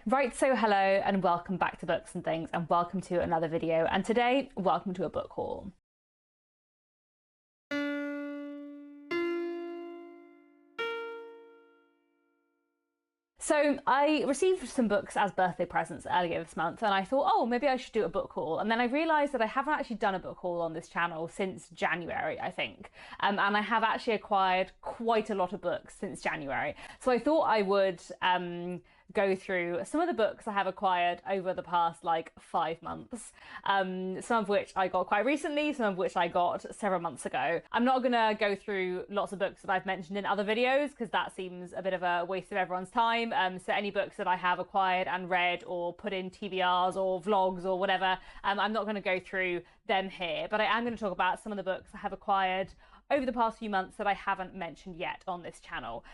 Right, so hello and welcome back to Books and Things, and welcome to another video, and today, welcome to a book haul. So I received some books as birthday presents earlier this month, and I thought, oh, maybe I should do a book haul. And then I realised that I haven't actually done a book haul on this channel since January, I think. And I have actually acquired quite a lot of books since January. So I thought I would go through some of the books I have acquired over the past 5 months. Some of which I got quite recently, some of which I got several months ago. I'm not gonna go through lots of books that I've mentioned in other videos because that seems a bit of a waste of everyone's time. So any books that I have acquired and read or put in TBRs or vlogs or whatever, I'm not gonna go through them here, but I am gonna talk about some of the books I have acquired over the past few months that I haven't mentioned yet on this channel,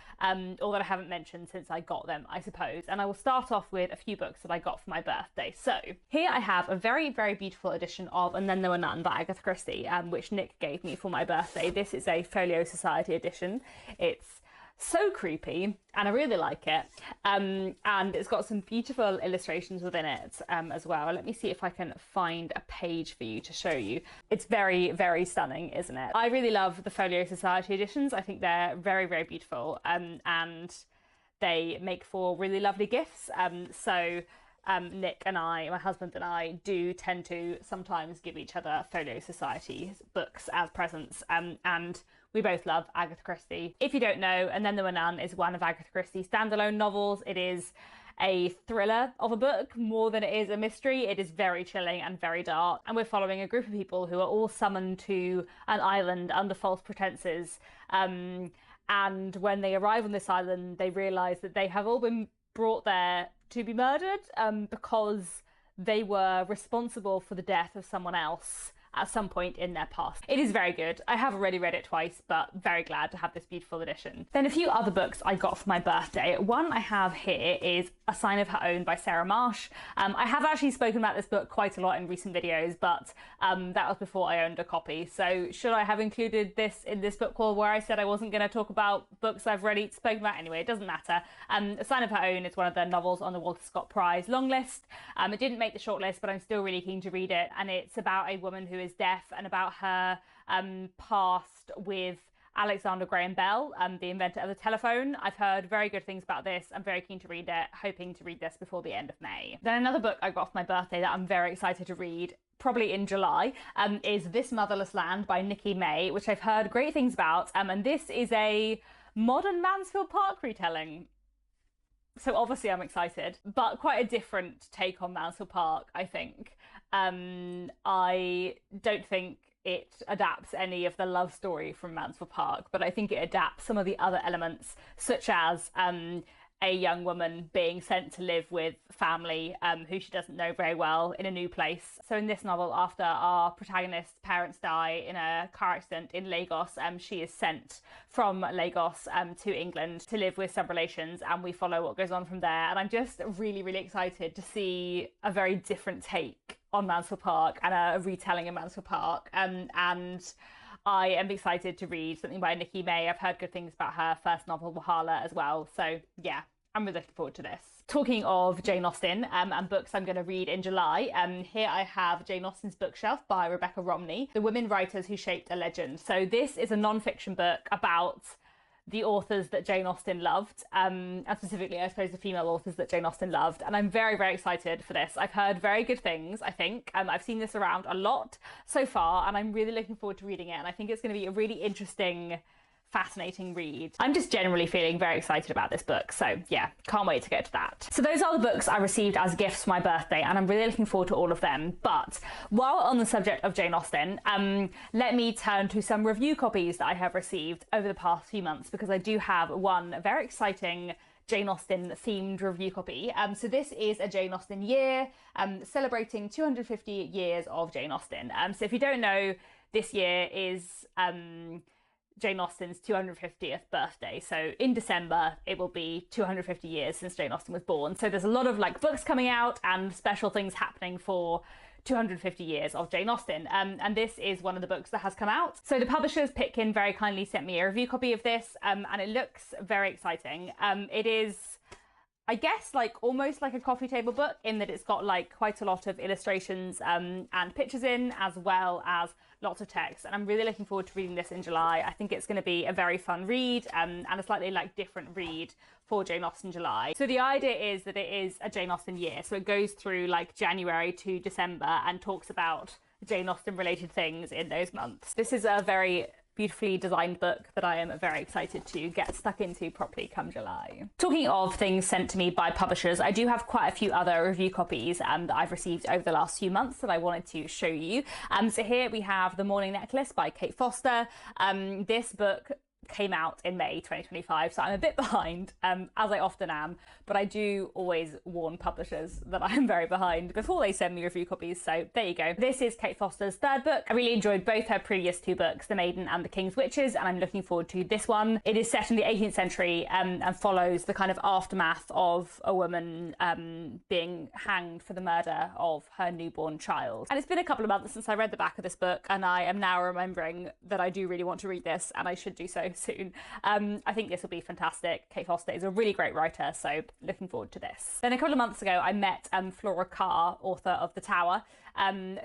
or that I haven't mentioned since I got them, I suppose. And I will start off with a few books that I got for my birthday. So here I have a very, very beautiful edition of And Then There Were None by Agatha Christie, which Nick gave me for my birthday. This is a Folio Society edition. It's so creepy and I really like it, and it's got some beautiful illustrations within it as well. Let me see if I can find a page for you to show you. It's very, very stunning, isn't it? I really love the Folio Society editions. I think they're very, very beautiful, and they make for really lovely gifts. Nick and I, my husband and I, do tend to sometimes give each other Folio Society books as presents, and we both love Agatha Christie. If you don't know, And Then There Were None is one of Agatha Christie's standalone novels. It is a thriller of a book more than it is a mystery. It is very chilling and very dark, and we're following a group of people who are all summoned to an island under false pretenses, and when they arrive on this island they realise that they have all been brought there to be murdered because they were responsible for the death of someone else at some point in their past. It is very good. I have already read it twice, but very glad to have this beautiful edition. Then a few other books I got for my birthday. One I have here is A Sign of Her Own by Sarah Marsh. I have actually spoken about this book quite a lot in recent videos, but that was before I owned a copy. So should I have included this in this book haul where I said I wasn't going to talk about books I've already spoken about? Anyway, it doesn't matter. A Sign of Her Own is one of the novels on the Walter Scott Prize long list. It didn't make the shortlist, but I'm still really keen to read it, and it's about a woman who is deaf and about her past with Alexander Graham Bell, the inventor of the telephone. I've heard very good things about this. I'm very keen to read it, hoping to read this before the end of May. Then another book I got for my birthday that I'm very excited to read, probably in July, is This Motherless Land by Nikki May, which I've heard great things about, and this is a modern Mansfield Park retelling. So obviously I'm excited, but quite a different take on Mansfield Park, I think. I don't think it adapts any of the love story from Mansfield Park, but I think it adapts some of the other elements, such as a young woman being sent to live with family who she doesn't know very well in a new place. So in this novel, after our protagonist's parents die in a car accident in Lagos, she is sent from Lagos to England to live with some relations, and we follow what goes on from there. And I'm just really, really excited to see a very different take on Mansfield Park and a retelling of Mansfield Park. And I am excited to read something by Nikki May. I've heard good things about her first novel, Wahala, as well. So yeah, I'm really looking forward to this. Talking of Jane Austen and books I'm going to read in July, here I have Jane Austen's Bookshelf by Rebecca Romney, The Women Writers Who Shaped a Legend. So this is a non-fiction book about the authors that Jane Austen loved, and specifically, I suppose, the female authors that Jane Austen loved. And I'm very, very excited for this. I've heard very good things, I think. I've seen this around a lot so far, and I'm really looking forward to reading it. And I think it's going to be a really interesting, fascinating read. I'm just generally feeling very excited about this book, so yeah, can't wait to get to that. So those are the books I received as gifts for my birthday, and I'm really looking forward to all of them. But while on the subject of Jane Austen, let me turn to some review copies that I have received over the past few months, because I do have one very exciting Jane Austen themed review copy. So this is a Jane Austen year celebrating 250 years of Jane Austen. So if you don't know, this year is Jane Austen's 250th birthday. So in December, it will be 250 years since Jane Austen was born. So there's a lot of books coming out and special things happening for 250 years of Jane Austen. And this is one of the books that has come out. So the publishers, Pitkin, very kindly sent me a review copy of this, and it looks very exciting. It is I guess like almost like a coffee table book, in that it's got like quite a lot of illustrations and pictures in, as well as lots of text. And I'm really looking forward to reading this in July. I think it's going to be a very fun read and a slightly like different read for Jane Austen July. So the idea is that it is a Jane Austen year. So it goes through like January to December and talks about Jane Austen related things in those months. This is a very beautifully designed book that I am very excited to get stuck into properly come July. Talking of things sent to me by publishers, I do have quite a few other review copies that I've received over the last few months that I wanted to show you. So here we have The Morning Necklace by Kate Foster. This book came out in May 2025, so I'm a bit behind, as I often am, but I do always warn publishers that I am very behind before they send me review copies, so there you go. This is Kate Foster's third book. I really enjoyed both her previous two books, The Maiden and The King's Witches, and I'm looking forward to this one. It is set in the 18th century and follows the kind of aftermath of a woman being hanged for the murder of her newborn child. And it's been a couple of months since I read the back of this book, and I am now remembering that I do really want to read this, and I should do so soon. I think this will be fantastic. Kate Foster is a really great writer, so looking forward to this. Then a couple of months ago, I met Flora Carr, author of The Tower,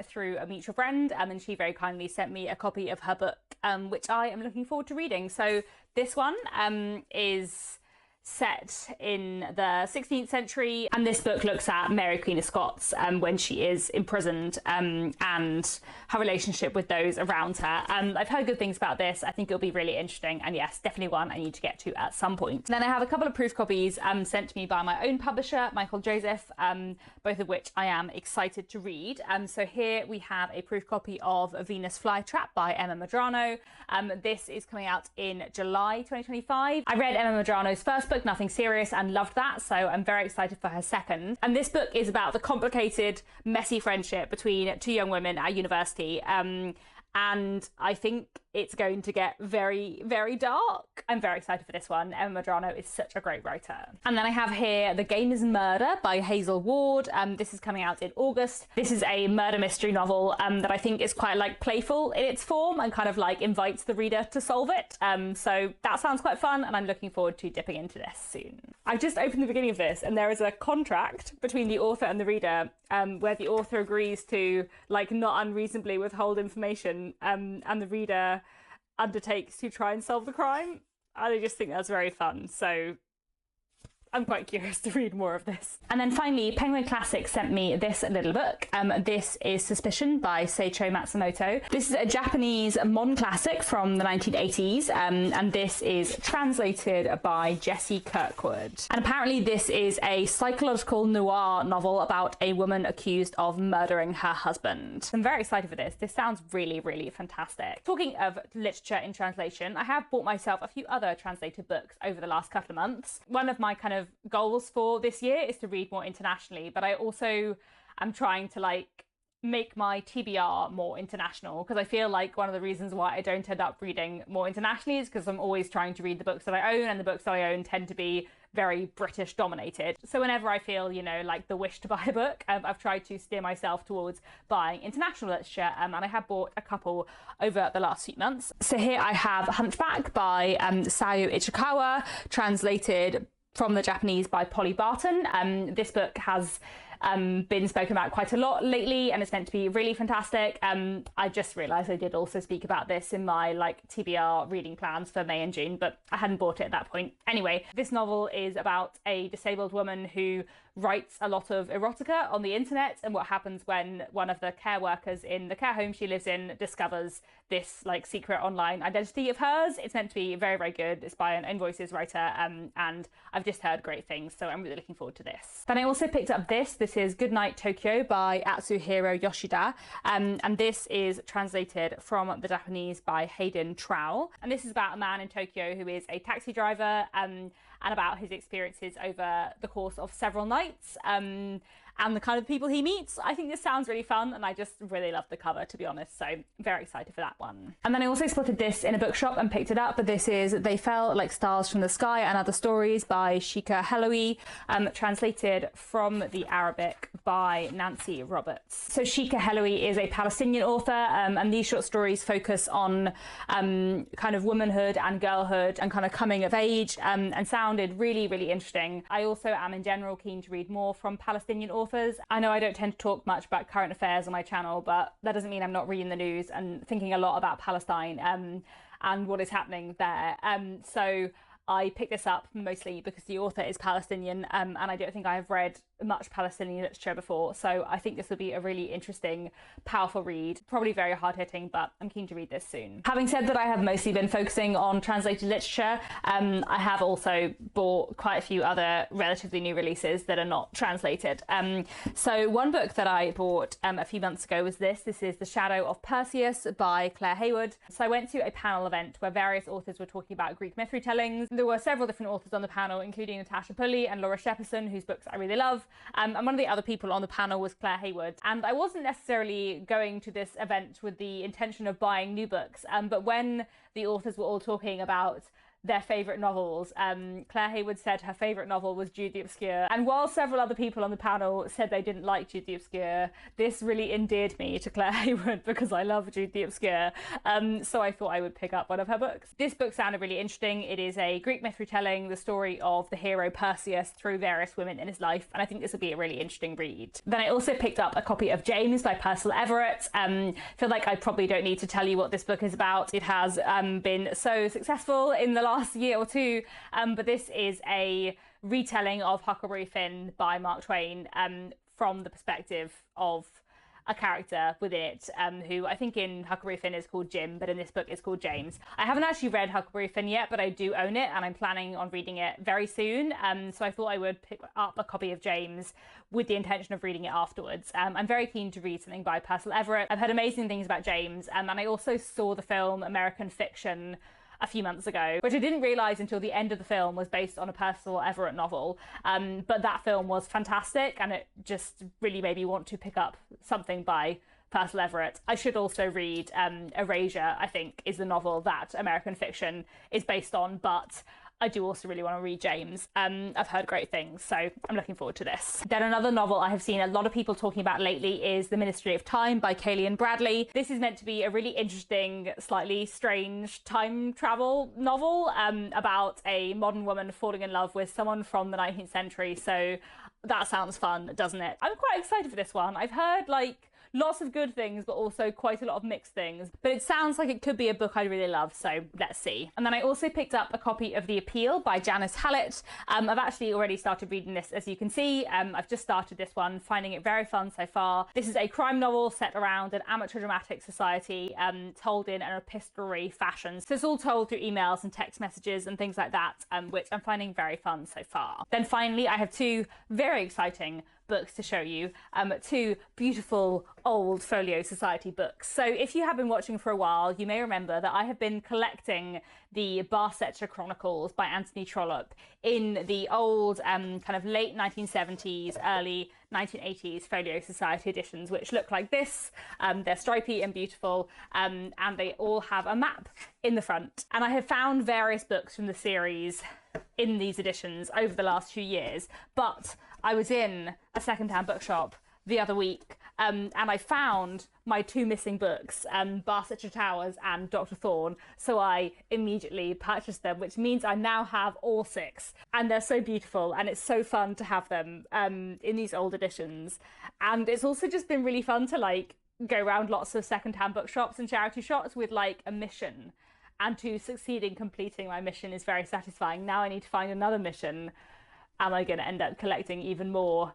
through a mutual friend, and she very kindly sent me a copy of her book, which I am looking forward to reading. So this one is set in the 16th century, and this book looks at Mary Queen of Scots when she is imprisoned and her relationship with those around her. I've heard good things about this. I think it'll be really interesting, and yes, definitely one I need to get to at some point. Then I have a couple of proof copies sent to me by my own publisher, Michael Joseph, both of which I am excited to read. So here we have a proof copy of Venus Flytrap by Emma Madrano. This is coming out in July 2025. I read Emma Madrano's first book, Nothing Serious, and loved that, so I'm very excited for her second. And this book is about the complicated, messy friendship between two young women at university, and I think it's going to get very, very dark. I'm very excited for this one. Emma Madrano is such a great writer. And then I have here The Game is Murder by Hazel Ward. This is coming out in August. This is a murder mystery novel that I think is quite like playful in its form and kind of like invites the reader to solve it. So that sounds quite fun, and I'm looking forward to dipping into this soon. I've just opened the beginning of this, and there is a contract between the author and the reader where the author agrees to like not unreasonably withhold information and the reader undertakes to try and solve the crime. I just think that's very fun, so I'm quite curious to read more of this. And then finally, Penguin Classics sent me this little book. This is Suspicion by Seicho Matsumoto. This is a Japanese modern classic from the 1980s, and this is translated by Jessie Kirkwood. And apparently this is a psychological noir novel about a woman accused of murdering her husband. I'm very excited for this. This sounds really, really fantastic. Talking of literature in translation, I have bought myself a few other translated books over the last couple of months. One of my kind of goals for this year is to read more internationally, but I also am trying to like make my TBR more international, because I feel like one of the reasons why I don't end up reading more internationally is because I'm always trying to read the books that I own, and the books that I own tend to be very British dominated. So whenever I feel, you know, like the wish to buy a book, I've tried to steer myself towards buying international literature, and I have bought a couple over the last few months. So here I have Hunchback by Sayu Ichikawa, translated from the Japanese by Polly Barton. This book has been spoken about quite a lot lately, and it's meant to be really fantastic. I just realised I did also speak about this in my like TBR reading plans for May and June, but I hadn't bought it at that point. Anyway, this novel is about a disabled woman who writes a lot of erotica on the internet, and what happens when one of the care workers in the care home she lives in discovers this like secret online identity of hers. It's meant to be very, very good. It's by an Own Voices writer, and I've just heard great things, so I'm really looking forward to this. Then I also picked up this. This is Goodnight Tokyo by Atsuhiro Yoshida, and this is translated from the Japanese by Hayden Trowell. And this is about a man in Tokyo who is a taxi driver, and about his experiences over the course of several nights, and the kind of people he meets. I think this sounds really fun, and I just really love the cover, to be honest, so very excited for that one. And then I also spotted this in a bookshop and picked it up, but this is They Fell Like Stars from the Sky and Other Stories by Shika Heloui, translated from the Arabic by Nancy Roberts. So Shika Heloui is a Palestinian author, and these short stories focus on kind of womanhood and girlhood and kind of coming of age, and sounded really, really interesting. I also am in general keen to read more from Palestinian authors. I know I don't tend to talk much about current affairs on my channel, but that doesn't mean I'm not reading the news and thinking a lot about Palestine and what is happening there. So I picked this up mostly because the author is Palestinian, and I don't think I have read much Palestinian literature before, so I think this will be a really interesting, powerful read. Probably very hard-hitting, but I'm keen to read this soon. Having said that, I have mostly been focusing on translated literature. I have also bought quite a few other relatively new releases that are not translated. So one book that I bought a few months ago was this. This is The Shadow of Perseus by Claire Haywood. So I went to a panel event where various authors were talking about Greek myth retellings. There were several different authors on the panel, including Natasha Pulley and Laura Shepperson, whose books I really love. And one of the other people on the panel was Claire Haywood. And I wasn't necessarily going to this event with the intention of buying new books, but when the authors were all talking about their favourite novels, Claire Haywood said her favourite novel was Jude the Obscure. And while several other people on the panel said they didn't like Jude the Obscure, this really endeared me to Claire Haywood because I love Jude the Obscure. So I thought I would pick up one of her books. This book sounded really interesting. It is a Greek myth retelling the story of the hero Perseus through various women in his life, and I think this will be a really interesting read. Then I also picked up a copy of James by Percival Everett. Feel like I probably don't need to tell you what this book is about. It has been so successful in the last year or two, but this is a retelling of Huckleberry Finn by Mark Twain, from the perspective of a character within it, who I think in Huckleberry Finn is called Jim, but in this book is called James. I haven't actually read Huckleberry Finn yet, but I do own it and I'm planning on reading it very soon, so I thought I would pick up a copy of James with the intention of reading it afterwards. I'm very keen to read something by Percival Everett. I've heard amazing things about James, and I also saw the film American Fiction a few months ago, which I didn't realise until the end of the film was based on a Percival Everett novel. But that film was fantastic, and it just really made me want to pick up something by Percival Everett. I should also read Erasure, I think, is the novel that American Fiction is based on, but I do also really want to read James. I've heard great things, so I'm looking forward to this. Then another novel I have seen a lot of people talking about lately is The Ministry of Time by Kayleigh Bradley. This is meant to be a really interesting, slightly strange time travel novel about a modern woman falling in love with someone from the 19th century, so that sounds fun, doesn't it? I'm quite excited for this one. I've heard lots of good things, but also quite a lot of mixed things. But it sounds like it could be a book I really love, so let's see. And then I also picked up a copy of The Appeal by Janice Hallett. I've actually already started reading this, as you can see. I've just started this one, finding it very fun so far. This is a crime novel set around an amateur dramatic society, told in an epistolary fashion. So it's all told through emails and text messages and things like that, which I'm finding very fun so far. Then finally, I have two very exciting books to show you, two beautiful old Folio Society books. So if you have been watching for a while, you may remember that I have been collecting the Barsetshire Chronicles by Anthony Trollope in the old kind of late 1970s, early 1980s Folio Society editions, which look like this. They're stripy and beautiful, and they all have a map in the front. And I have found various books from the series in these editions over the last few years, but I was in a second-hand bookshop the other week, and I found my two missing books, Barsetshire Towers and Dr. Thorne, so I immediately purchased them, which means I now have all six, and they're so beautiful, and it's so fun to have them in these old editions. And it's also just been really fun to go around lots of second-hand bookshops and charity shops with a mission, and to succeed in completing my mission is very satisfying. Now I need to find another mission. Am I going to end up collecting even more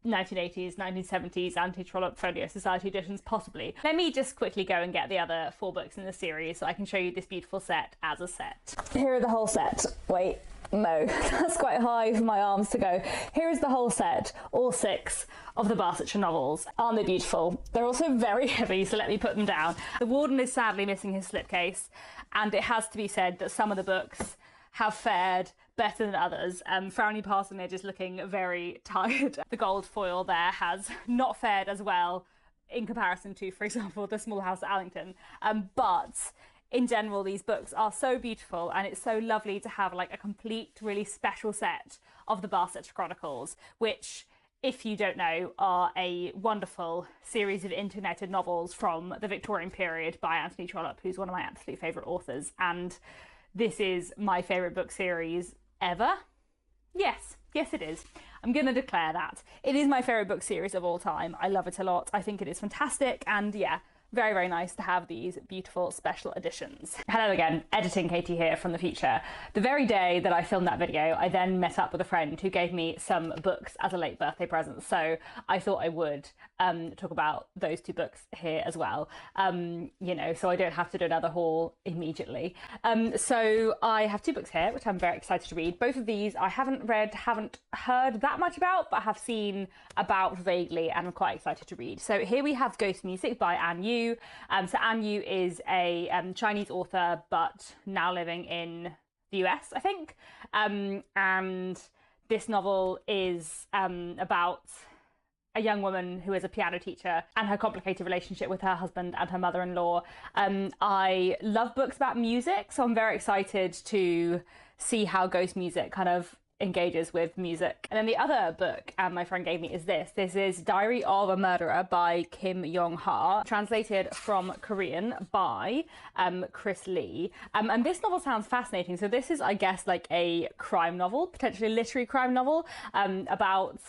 1980s, 1970s Anti-Trollope Folio Society editions? Possibly. Let me just quickly go and get the other four books in the series so I can show you this beautiful set as a set. Here are the whole set. Wait, no, that's quite high for my arms to go. Here is the whole set, all six of the Barsetshire novels. Aren't they beautiful? They're also very heavy, so let me put them down. The Warden is sadly missing his slipcase, and it has to be said that some of the books have fared better than others. Frowny Parsonage is looking very tired. The gold foil there has not fared as well in comparison to, for example, The Small House at Allington. But in general, these books are so beautiful, and it's so lovely to have a complete, really special set of the Barsetshire Chronicles, which if you don't know, are a wonderful series of interconnected novels from the Victorian period by Anthony Trollope, who's one of my absolute favourite authors. And this is my favourite book series ever. Yes, it is. I'm going to declare that. It is my favourite book series of all time. I love it a lot. I think it is fantastic. And yeah, very, very nice to have these beautiful special editions. Hello again, editing Katie here from the future. The very day that I filmed that video, I then met up with a friend who gave me some books as a late birthday present. So I thought I would talk about those two books here as well, you know, so I don't have to do another haul immediately. So I have two books here, which I'm very excited to read. Both of these I haven't read, haven't heard that much about, but have seen about vaguely, and I'm quite excited to read. So here we have Ghost Music by Anne Yu. So Anne Yu is a Chinese author, but now living in the US, I think. And this novel is about a young woman who is a piano teacher and her complicated relationship with her husband and her mother-in-law. I love books about music, so I'm very excited to see how Ghost Music kind of engages with music. And then the other book my friend gave me is this. This is Diary of a Murderer by Kim Yong-ha, translated from Korean by Chris Lee. And this novel sounds fascinating. So this is, I guess, like a crime novel, potentially a literary crime novel, about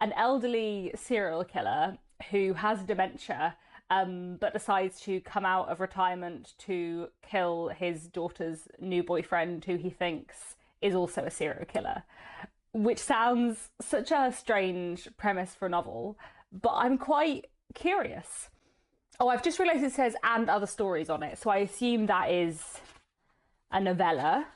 an elderly serial killer who has dementia, but decides to come out of retirement to kill his daughter's new boyfriend, who he thinks is also a serial killer, which sounds such a strange premise for a novel, but I'm quite curious. Oh, I've just realised it says "and other stories" on it, so I assume that is a novella.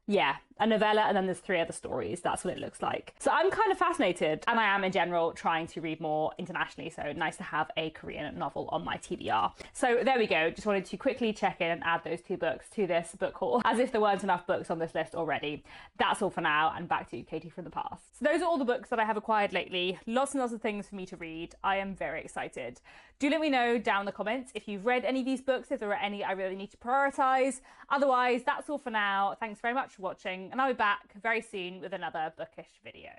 Yeah, a novella, and then there's 3 other stories. That's what it looks like. So I'm kind of fascinated, and I am in general trying to read more internationally, so nice to have a Korean novel on my TBR. So there we go. Just wanted to quickly check in and add those 2 books to this book haul, as if there weren't enough books on this list already. That's all for now, and back to Katie from the past. So those are all the books that I have acquired lately. Lots and lots of things for me to read. I am very excited. Do let me know down in the comments if you've read any of these books, if there are any I really need to prioritise. Otherwise, that's all for now. Thanks very much for watching, and I'll be back very soon with another bookish video.